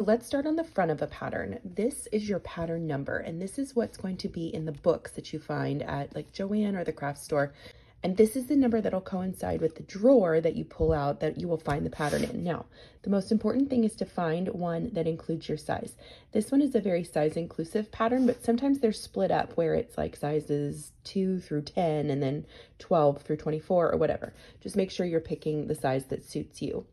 Let's start on the front of a pattern. This is your pattern number, and this is what's going to be in the books that you find at like Joann or the craft store. And this is the number that'll coincide with the drawer that you pull out that you will find the pattern in. Now, the most important thing is to find one that includes your size. This one is a very size inclusive pattern, but sometimes they're split up where it's like sizes 2 through 10 and then 12 through 24 or whatever. Just make sure you're picking the size that suits you.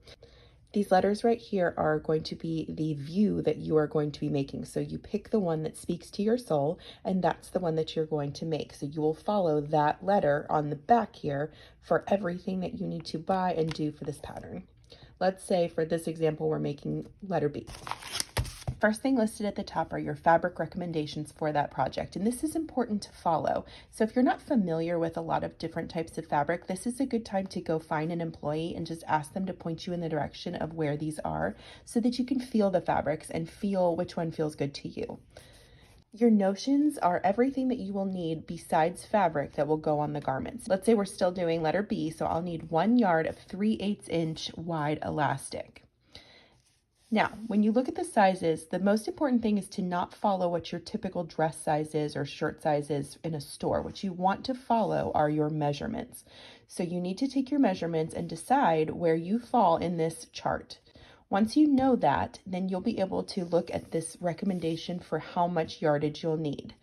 These letters right here are going to be the view that you are going to be making. So you pick the one that speaks to your soul, and that's the one that you're going to make. So you will follow that letter on the back here for everything that you need to buy and do for this pattern. Let's say for this example, we're making letter B. First thing listed at the top are your fabric recommendations for that project, and this is important to follow. So if you're not familiar with a lot of different types of fabric, this is a good time to go find an employee and just ask them to point you in the direction of where these are so that you can feel the fabrics and feel which one feels good to you. Your notions are everything that you will need besides fabric that will go on the garments. Let's say we're still doing letter B, so I'll need 1 yard of 3/8 inch wide elastic. Now, when you look at the sizes, the most important thing is to not follow what your typical dress size is or shirt size is in a store. What you want to follow are your measurements. So you need to take your measurements and decide where you fall in this chart. Once you know that, then you'll be able to look at this recommendation for how much yardage you'll need.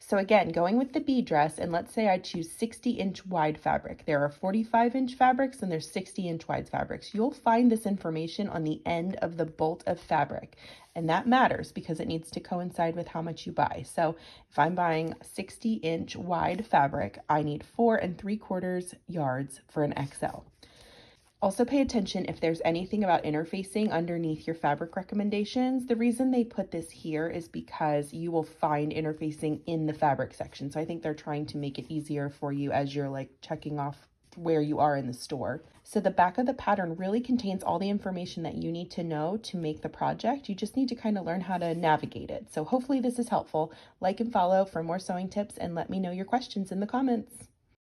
So again, going with the B dress, and let's say I choose 60-inch wide fabric. There are 45-inch fabrics and there's 60-inch wide fabrics. You'll find this information on the end of the bolt of fabric, and that matters because it needs to coincide with how much you buy. So if I'm buying 60-inch wide fabric, I need 4 3/4 yards for an XL. Also pay attention if there's anything about interfacing underneath your fabric recommendations. The reason they put this here is because you will find interfacing in the fabric section. So I think they're trying to make it easier for you as you're like checking off where you are in the store. So the back of the pattern really contains all the information that you need to know to make the project. You just need to kind of learn how to navigate it. So hopefully this is helpful. Like and follow for more sewing tips and let me know your questions in the comments.